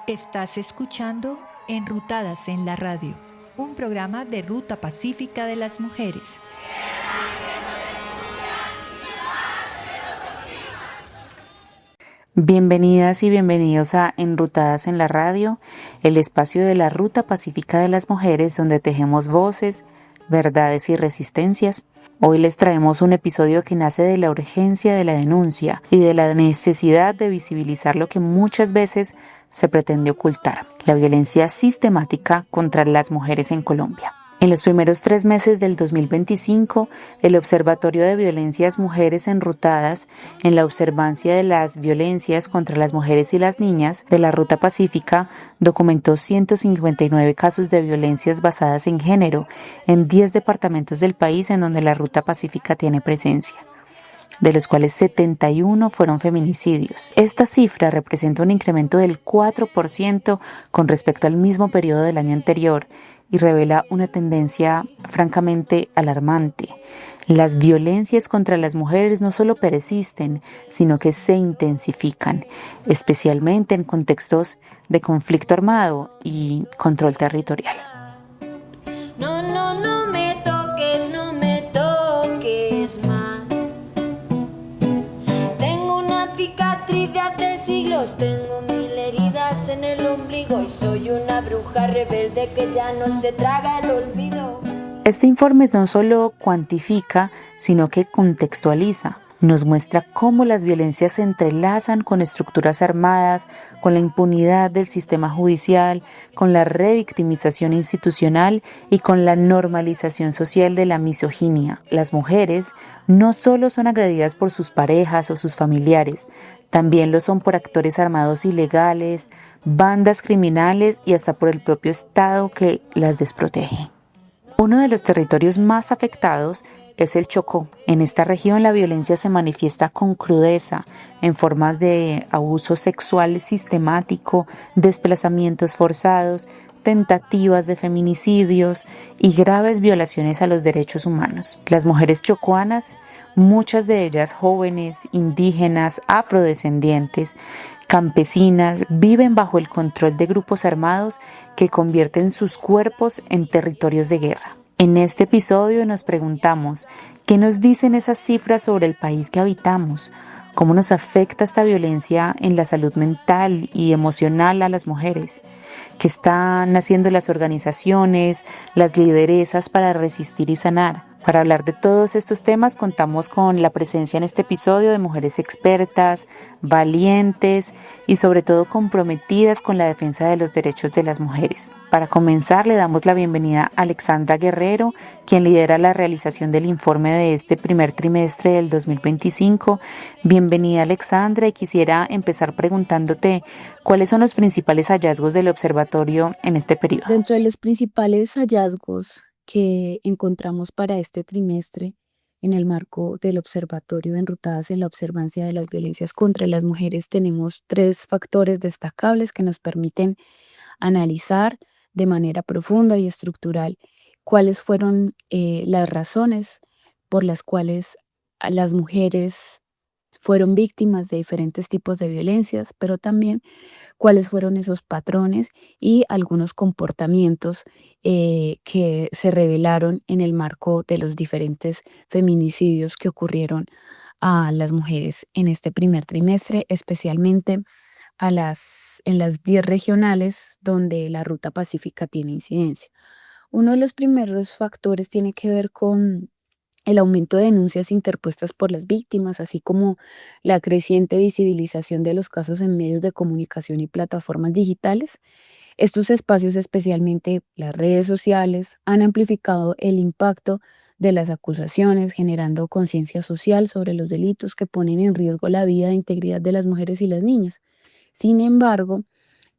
Estás escuchando Enrutadas en la Radio, un programa de Ruta Pacífica de las Mujeres. Bienvenidas y bienvenidos a Enrutadas en la Radio, el espacio de la Ruta Pacífica de las Mujeres donde tejemos voces, verdades y resistencias. Hoy les traemos un episodio que nace de la urgencia de la denuncia y de la necesidad de visibilizar lo que muchas veces se pretende ocultar: la violencia sistemática contra las mujeres en Colombia. En los primeros 3 meses del 2025, el Observatorio de Violencias Mujeres Enrutadas, en la observancia de las violencias contra las mujeres y las niñas de la Ruta Pacífica, documentó 159 casos de violencias basadas en género en 10 departamentos del país en donde la Ruta Pacífica tiene presencia, de los cuales 71 fueron feminicidios. Esta cifra representa un incremento del 4% con respecto al mismo periodo del año anterior y revela una tendencia francamente alarmante. Las violencias contra las mujeres no solo persisten, sino que se intensifican, especialmente en contextos de conflicto armado y control territorial. No me toques, no me toques más. Tengo una cicatriz de hace siglos, tengo 1000 heridas en el ombligo y soy una bruja rebelde que ya no se traga el olvido. Este informe no solo cuantifica, sino que contextualiza. Nos muestra cómo las violencias se entrelazan con estructuras armadas, con la impunidad del sistema judicial, con la revictimización institucional y con la normalización social de la misoginia. Las mujeres no solo son agredidas por sus parejas o sus familiares, también lo son por actores armados ilegales, bandas criminales y hasta por el propio Estado que las desprotege. Uno de los territorios más afectados es el Chocó. En esta región la violencia se manifiesta con crudeza en formas de abuso sexual sistemático, desplazamientos forzados, tentativas de feminicidios y graves violaciones a los derechos humanos. Las mujeres chocuanas, muchas de ellas jóvenes, indígenas, afrodescendientes, campesinas, viven bajo el control de grupos armados que convierten sus cuerpos en territorios de guerra. En este episodio nos preguntamos, ¿qué nos dicen esas cifras sobre el país que habitamos? ¿Cómo nos afecta esta violencia en la salud mental y emocional a las mujeres? ¿Qué están haciendo las organizaciones, las lideresas para resistir y sanar? Para hablar de todos estos temas contamos con la presencia en este episodio de mujeres expertas, valientes y sobre todo comprometidas con la defensa de los derechos de las mujeres. Para comenzar le damos la bienvenida a Alexandra Guerrero, quien lidera la realización del informe de este primer trimestre del 2025. Bienvenida, Alexandra, y quisiera empezar preguntándote cuáles son los principales hallazgos del observatorio en este periodo. Dentro de los principales hallazgos que encontramos para este trimestre en el marco del observatorio de Enrutadas en la observancia de las violencias contra las mujeres, tenemos 3 factores destacables que nos permiten analizar de manera profunda y estructural cuáles fueron las razones por las cuales a las mujeres fueron víctimas de diferentes tipos de violencias, pero también cuáles fueron esos patrones y algunos comportamientos que se revelaron en el marco de los diferentes feminicidios que ocurrieron a las mujeres en este primer trimestre, especialmente en las 10 regionales donde la Ruta Pacífica tiene incidencia. Uno de los primeros factores tiene que ver con el aumento de denuncias interpuestas por las víctimas, así como la creciente visibilización de los casos en medios de comunicación y plataformas digitales. Estos espacios, especialmente las redes sociales, han amplificado el impacto de las acusaciones, generando conciencia social sobre los delitos que ponen en riesgo la vida e integridad de las mujeres y las niñas. Sin embargo,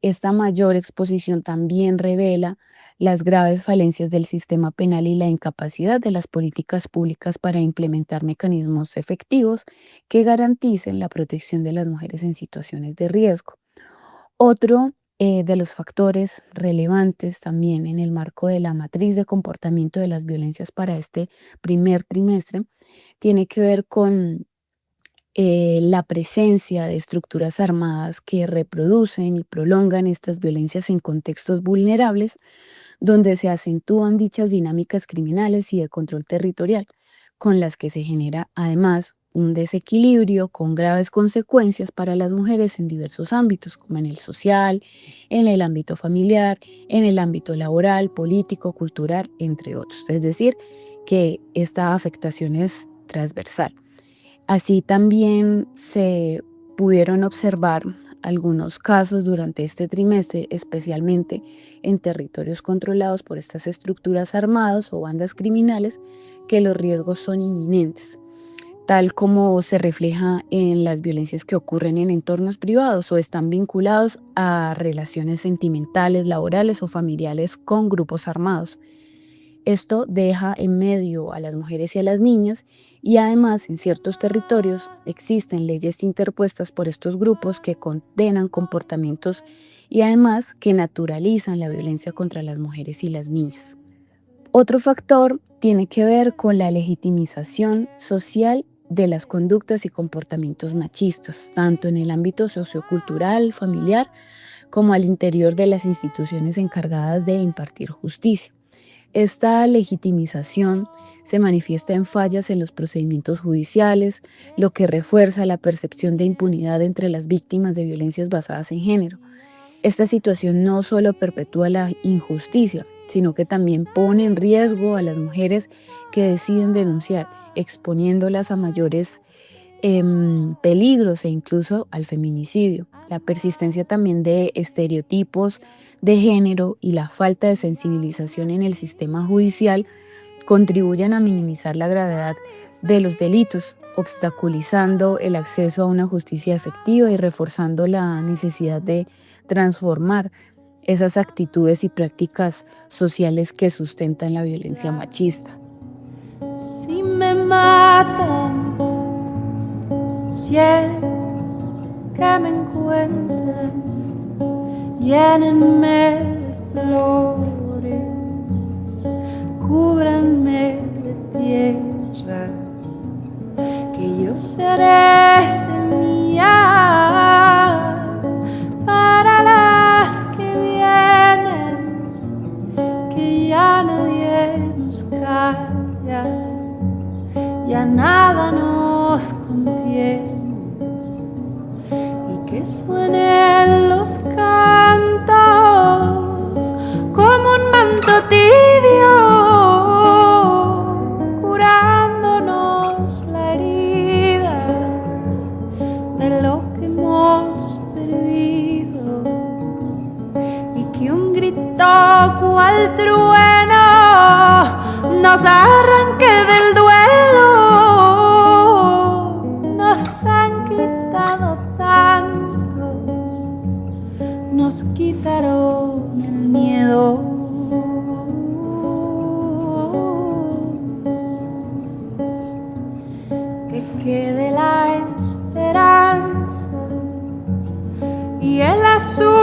esta mayor exposición también revela las graves falencias del sistema penal y la incapacidad de las políticas públicas para implementar mecanismos efectivos que garanticen la protección de las mujeres en situaciones de riesgo. Otro de los factores relevantes también en el marco de la matriz de comportamiento de las violencias para este primer trimestre tiene que ver con la presencia de estructuras armadas que reproducen y prolongan estas violencias en contextos vulnerables, donde se acentúan dichas dinámicas criminales y de control territorial, con las que se genera además un desequilibrio con graves consecuencias para las mujeres en diversos ámbitos, como en el social, en el ámbito familiar, en el ámbito laboral, político, cultural, entre otros. Es decir, que esta afectación es transversal. Así también se pudieron observar algunos casos durante este trimestre, especialmente en territorios controlados por estas estructuras armadas o bandas criminales, que los riesgos son inminentes, tal como se refleja en las violencias que ocurren en entornos privados o están vinculados a relaciones sentimentales, laborales o familiares con grupos armados. Esto deja en medio a las mujeres y a las niñas, y además en ciertos territorios existen leyes interpuestas por estos grupos que condenan comportamientos y además que naturalizan la violencia contra las mujeres y las niñas. Otro factor tiene que ver con la legitimización social de las conductas y comportamientos machistas, tanto en el ámbito sociocultural, familiar, como al interior de las instituciones encargadas de impartir justicia. Esta legitimización se manifiesta en fallas en los procedimientos judiciales, lo que refuerza la percepción de impunidad entre las víctimas de violencias basadas en género. Esta situación no solo perpetúa la injusticia, sino que también pone en riesgo a las mujeres que deciden denunciar, exponiéndolas a mayores peligros e incluso al feminicidio. La persistencia también de estereotipos de género y la falta de sensibilización en el sistema judicial contribuyen a minimizar la gravedad de los delitos, obstaculizando el acceso a una justicia efectiva y reforzando la necesidad de transformar esas actitudes y prácticas sociales que sustentan la violencia machista. Si me matan, si es que me encuentran, llénenme de flores, cúbranme de tierra, que yo seré semilla para las que vienen, que ya nadie nos calla, ya nada nos contiene, y que suenen los cantos como un manto tibio, curándonos la herida de lo que hemos perdido, y que un grito cual trueno nos arranque del duelo. Nos han quitado tanto, nos quitaron el miedo. Que quede la esperanza y el azul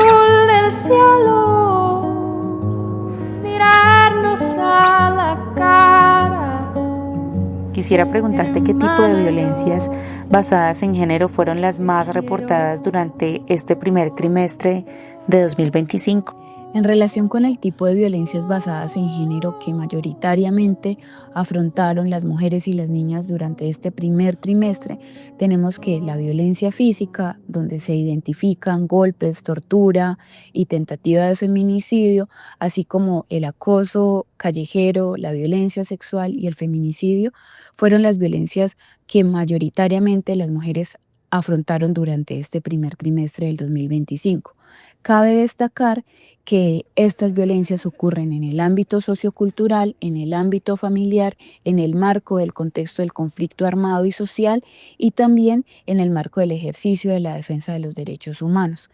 del cielo, mirarnos a la cara. Quisiera preguntarte qué tipo de violencias basadas en género fueron las más reportadas durante este primer trimestre de 2025. En relación con el tipo de violencias basadas en género que mayoritariamente afrontaron las mujeres y las niñas durante este primer trimestre, tenemos que la violencia física, donde se identifican golpes, tortura y tentativa de feminicidio, así como el acoso callejero, la violencia sexual y el feminicidio, fueron las violencias que mayoritariamente las mujeres afrontaron durante este primer trimestre del 2025. Cabe destacar que estas violencias ocurren en el ámbito sociocultural, en el ámbito familiar, en el marco del contexto del conflicto armado y social, y también en el marco del ejercicio de la defensa de los derechos humanos.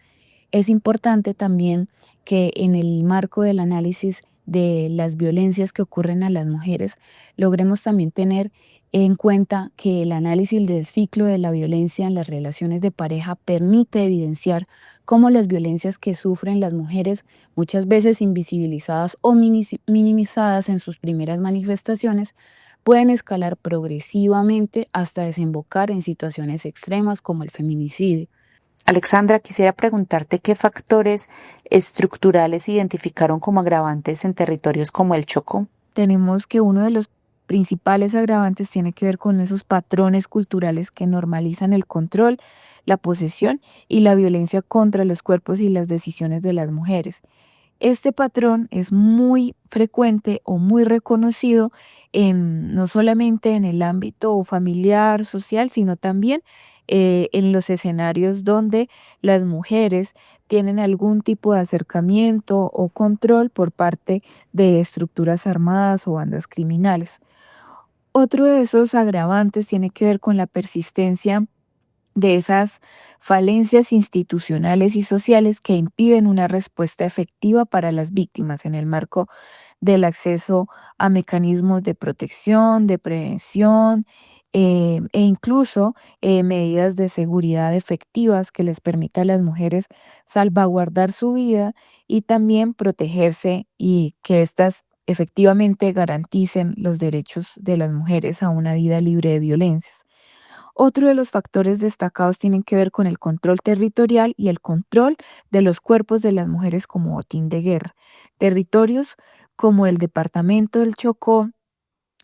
Es importante también que en el marco del análisis de las violencias que ocurren a las mujeres, logremos también tener en cuenta que el análisis del ciclo de la violencia en las relaciones de pareja permite evidenciar cómo las violencias que sufren las mujeres, muchas veces invisibilizadas o minimizadas en sus primeras manifestaciones, pueden escalar progresivamente hasta desembocar en situaciones extremas como el feminicidio. Alexandra, quisiera preguntarte qué factores estructurales identificaron como agravantes en territorios como el Chocó. Tenemos que uno de los principales agravantes tiene que ver con esos patrones culturales que normalizan el control, la posesión y la violencia contra los cuerpos y las decisiones de las mujeres. Este patrón es muy frecuente o muy reconocido no solamente en el ámbito familiar, social, sino también en los escenarios donde las mujeres tienen algún tipo de acercamiento o control por parte de estructuras armadas o bandas criminales. Otro de esos agravantes tiene que ver con la persistencia de esas falencias institucionales y sociales que impiden una respuesta efectiva para las víctimas en el marco del acceso a mecanismos de protección, de prevención e incluso medidas de seguridad efectivas que les permita a las mujeres salvaguardar su vida y también protegerse y que éstas efectivamente garanticen los derechos de las mujeres a una vida libre de violencias. Otro de los factores destacados tienen que ver con el control territorial y el control de los cuerpos de las mujeres como botín de guerra. Territorios como el departamento del Chocó,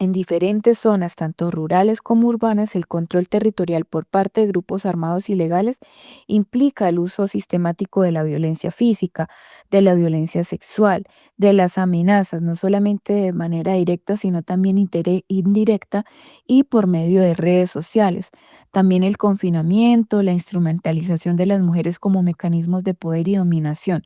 en diferentes zonas, tanto rurales como urbanas, el control territorial por parte de grupos armados ilegales implica el uso sistemático de la violencia física, de la violencia sexual, de las amenazas, no solamente de manera directa, sino también indirecta y por medio de redes sociales. También el confinamiento, la instrumentalización de las mujeres como mecanismos de poder y dominación.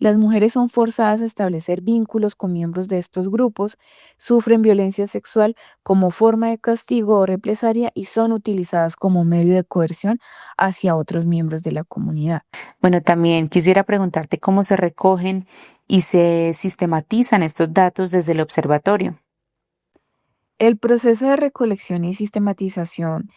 Las mujeres son forzadas a establecer vínculos con miembros de estos grupos, sufren violencia sexual como forma de castigo o represalia y son utilizadas como medio de coerción hacia otros miembros de la comunidad. Bueno, también quisiera preguntarte cómo se recogen y se sistematizan estos datos desde el observatorio. El proceso de recolección y sistematización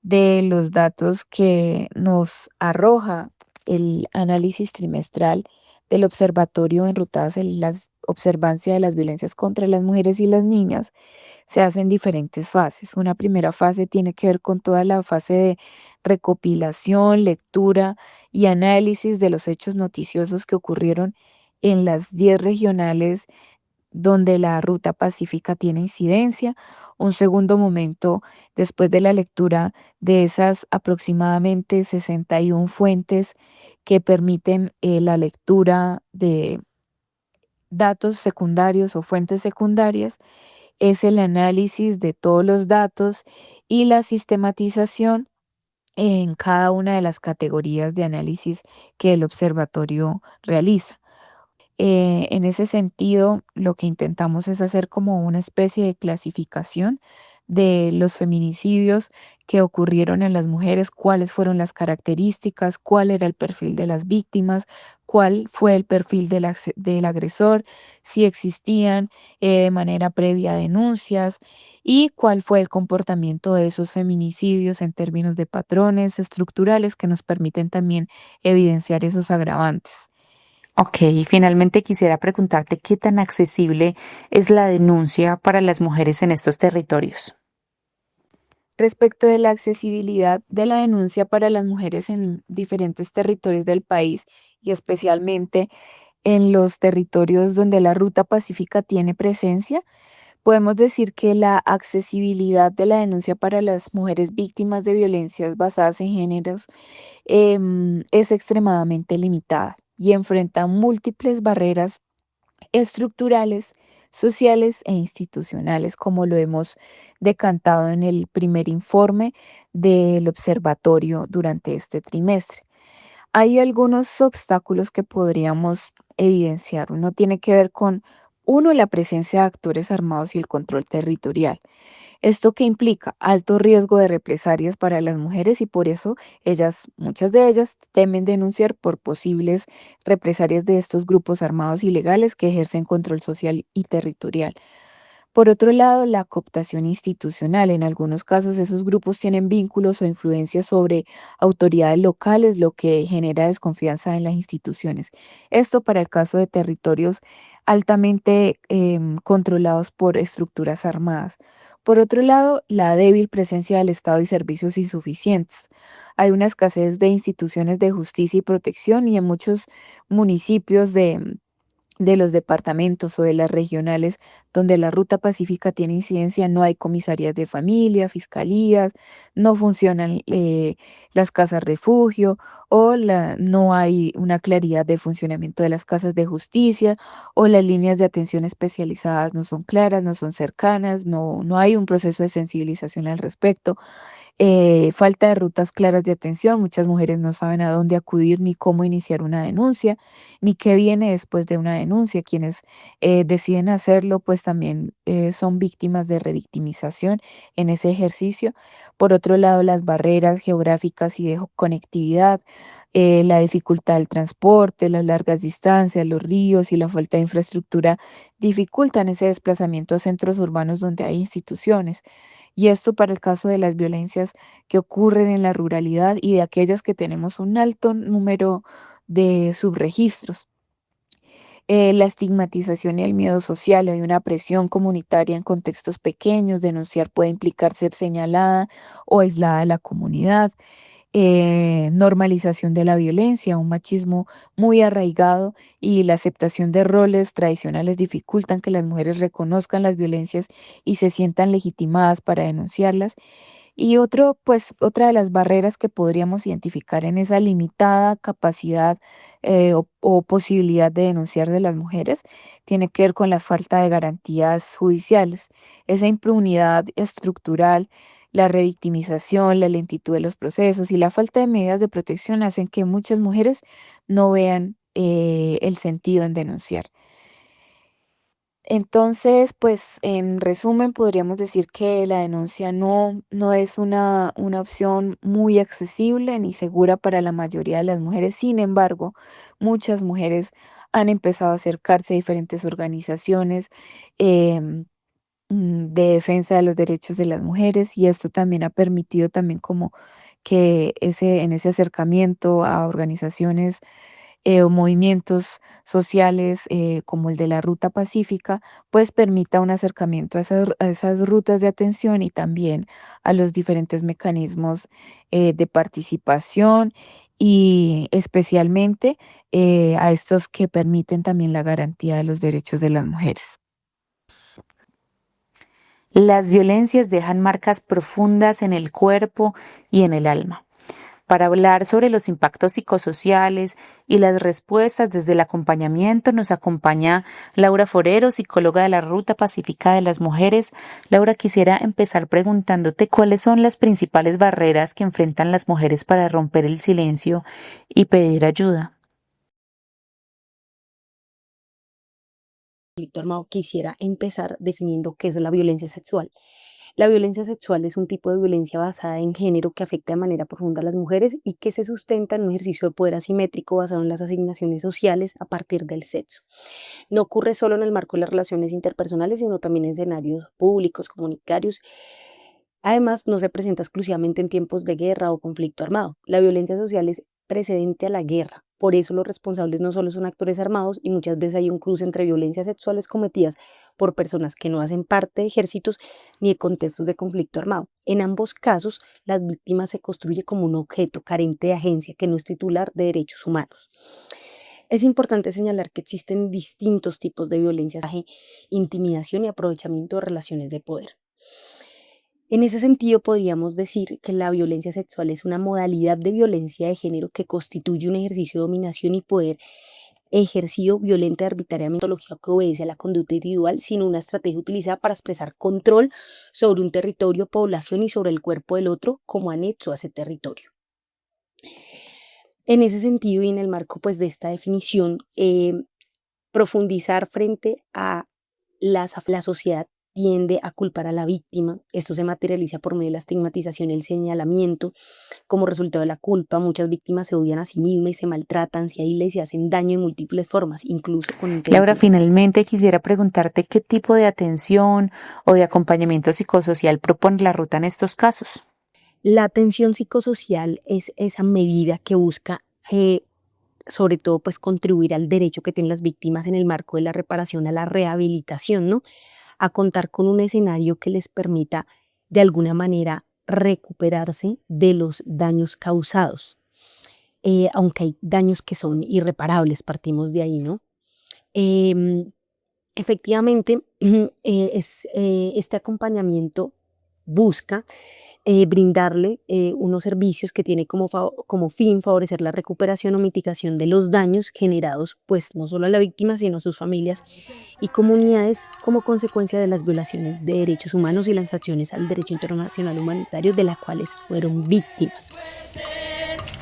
de los datos que nos arroja el análisis trimestral del Observatorio enrutadas en la observancia de las violencias contra las mujeres y las niñas se hace en diferentes fases. Una primera fase tiene que ver con toda la fase de recopilación, lectura y análisis de los hechos noticiosos que ocurrieron en las 10 regionales donde la ruta pacífica tiene incidencia. Un segundo momento, después de la lectura de esas aproximadamente 61 fuentes que permiten la lectura de datos secundarios o fuentes secundarias, es el análisis de todos los datos y la sistematización en cada una de las categorías de análisis que el observatorio realiza. En ese sentido, lo que intentamos es hacer como una especie de clasificación de los feminicidios que ocurrieron en las mujeres, cuáles fueron las características, cuál era el perfil de las víctimas, cuál fue el perfil del agresor, si existían de manera previa denuncias y cuál fue el comportamiento de esos feminicidios en términos de patrones estructurales que nos permiten también evidenciar esos agravantes. Ok, finalmente quisiera preguntarte qué tan accesible es la denuncia para las mujeres en estos territorios. Respecto de la accesibilidad de la denuncia para las mujeres en diferentes territorios del país y especialmente en los territorios donde la ruta pacífica tiene presencia, podemos decir que la accesibilidad de la denuncia para las mujeres víctimas de violencias basadas en géneros es extremadamente limitada y enfrenta múltiples barreras estructurales, sociales e institucionales, como lo hemos decantado en el primer informe del observatorio durante este trimestre. Hay algunos obstáculos que podríamos evidenciar. Uno tiene que ver con, uno, la presencia de actores armados y el control territorial. Esto que implica alto riesgo de represalias para las mujeres y por eso muchas de ellas temen denunciar por posibles represalias de estos grupos armados ilegales que ejercen control social y territorial. Por otro lado, la cooptación institucional. En algunos casos, esos grupos tienen vínculos o influencias sobre autoridades locales, lo que genera desconfianza en las instituciones. Esto para el caso de territorios altamente controlados por estructuras armadas. Por otro lado, la débil presencia del Estado y servicios insuficientes. Hay una escasez de instituciones de justicia y protección y en muchos municipios de los departamentos o de las regionales donde la ruta pacífica tiene incidencia, no hay comisarías de familia, fiscalías, no funcionan las casas refugio no hay una claridad de funcionamiento de las casas de justicia o las líneas de atención especializadas no son claras, no son cercanas, no hay un proceso de sensibilización al respecto. Falta de rutas claras de atención. Muchas mujeres no saben a dónde acudir ni cómo iniciar una denuncia, ni qué viene después de una denuncia. Quienes deciden hacerlo, pues también son víctimas de revictimización en ese ejercicio. Por otro lado, las barreras geográficas y de conectividad, la dificultad del transporte, las largas distancias, los ríos y la falta de infraestructura dificultan ese desplazamiento a centros urbanos donde hay instituciones. Y esto para el caso de las violencias que ocurren en la ruralidad y de aquellas que tenemos un alto número de subregistros. La estigmatización y el miedo social, hay una presión comunitaria en contextos pequeños, denunciar puede implicar ser señalada o aislada de la comunidad. Normalización de la violencia, un machismo muy arraigado y la aceptación de roles tradicionales dificultan que las mujeres reconozcan las violencias y se sientan legitimadas para denunciarlas. Y otra de las barreras que podríamos identificar en esa limitada capacidad o posibilidad de denunciar de las mujeres tiene que ver con la falta de garantías judiciales. Esa impunidad estructural, la revictimización, la lentitud de los procesos y la falta de medidas de protección hacen que muchas mujeres no vean el sentido en denunciar. Entonces, pues en resumen, podríamos decir que la denuncia no es una opción muy accesible ni segura para la mayoría de las mujeres. Sin embargo, muchas mujeres han empezado a acercarse a diferentes organizaciones em, de defensa de los derechos de las mujeres y esto también ha permitido también como que en ese acercamiento a organizaciones o movimientos sociales como el de la Ruta Pacífica, pues permita un acercamiento a esas rutas de atención y también a los diferentes mecanismos de participación y especialmente a estos que permiten también la garantía de los derechos de las mujeres. Las violencias dejan marcas profundas en el cuerpo y en el alma. Para hablar sobre los impactos psicosociales y las respuestas desde el acompañamiento nos acompaña Laura Forero, psicóloga de la Ruta Pacífica de las Mujeres. Laura, quisiera empezar preguntándote cuáles son las principales barreras que enfrentan las mujeres para romper el silencio y pedir ayuda. Conflicto armado, quisiera empezar definiendo qué es la violencia sexual. La violencia sexual es un tipo de violencia basada en género que afecta de manera profunda a las mujeres y que se sustenta en un ejercicio de poder asimétrico basado en las asignaciones sociales a partir del sexo. No ocurre solo en el marco de las relaciones interpersonales, sino también en escenarios públicos, comunitarios. Además, no se presenta exclusivamente en tiempos de guerra o conflicto armado. La violencia social es precedente a la guerra. Por eso los responsables no solo son actores armados y muchas veces hay un cruce entre violencias sexuales cometidas por personas que no hacen parte de ejércitos ni de contextos de conflicto armado. En ambos casos, las víctimas se construye como un objeto carente de agencia que no es titular de derechos humanos. Es importante señalar que existen distintos tipos de violencia, intimidación y aprovechamiento de relaciones de poder. En ese sentido, podríamos decir que la violencia sexual es una modalidad de violencia de género que constituye un ejercicio de dominación y poder ejercido violenta y arbitrariamente, que obedece a la conducta individual, sino una estrategia utilizada para expresar control sobre un territorio, población y sobre el cuerpo del otro como anexo a ese territorio. En ese sentido y en el marco de esta definición, profundizar frente a la sociedad tiende a culpar a la víctima. Esto se materializa por medio de la estigmatización y el señalamiento. Como resultado de la culpa, muchas víctimas se odian a sí mismas y se maltratan, se aíslan y se hacen daño en múltiples formas, incluso con Laura, intentos. finalmente quisiera preguntarte qué tipo de atención o de acompañamiento psicosocial propone la ruta en estos casos. La atención psicosocial es esa medida que busca, sobre todo, pues contribuir al derecho que tienen las víctimas en el marco de la reparación, a la rehabilitación, ¿no? A contar con un escenario que les permita de alguna manera recuperarse de los daños causados, aunque hay daños que son irreparables, partimos de ahí, ¿no? Em, Efectivamente, este acompañamiento busca brindarle unos servicios que tiene como fin favorecer la recuperación o mitigación de los daños generados, pues no solo a la víctima, sino a sus familias y comunidades como consecuencia de las violaciones de derechos humanos y las infracciones al derecho internacional humanitario de las cuales fueron víctimas.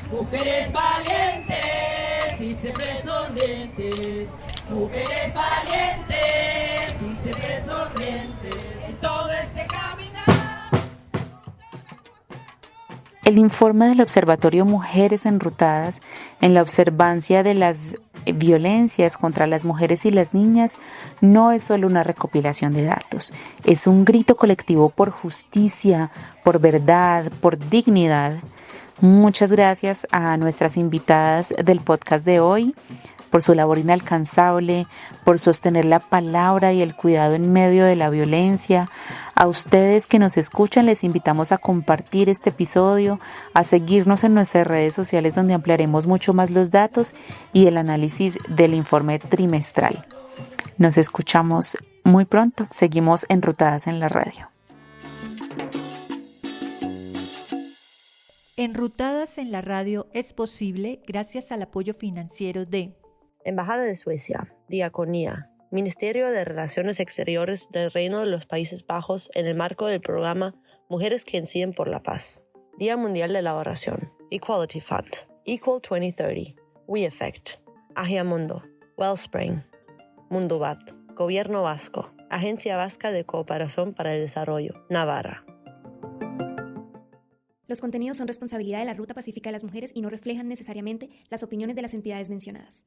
Mujeres valientes y siempre sonrientes. Mujeres valientes y siempre sonrientes. En todo este caminar. El informe del Observatorio Mujeres Enrutadas en la observancia de las violencias contra las mujeres y las niñas no es solo una recopilación de datos, es un grito colectivo por justicia, por verdad, por dignidad. Muchas gracias a nuestras invitadas del podcast de hoy por su labor inalcanzable, por sostener la palabra y el cuidado en medio de la violencia. A ustedes que nos escuchan les invitamos a compartir este episodio, a seguirnos en nuestras redes sociales donde ampliaremos mucho más los datos y el análisis del informe trimestral. Nos escuchamos muy pronto, seguimos enrutadas en la radio. Enrutadas en la radio es posible gracias al apoyo financiero de Embajada de Suecia, Diaconía, Ministerio de Relaciones Exteriores del Reino de los Países Bajos en el marco del programa Mujeres que Inciden por la Paz, Día Mundial de la Oración, Equality Fund, Equal 2030, We Effect, Agiamundo, Wellspring, Mundubat, Gobierno Vasco, Agencia Vasca de Cooperación para el Desarrollo, Navarra. Los contenidos son responsabilidad de la Ruta Pacífica de las Mujeres y no reflejan necesariamente las opiniones de las entidades mencionadas.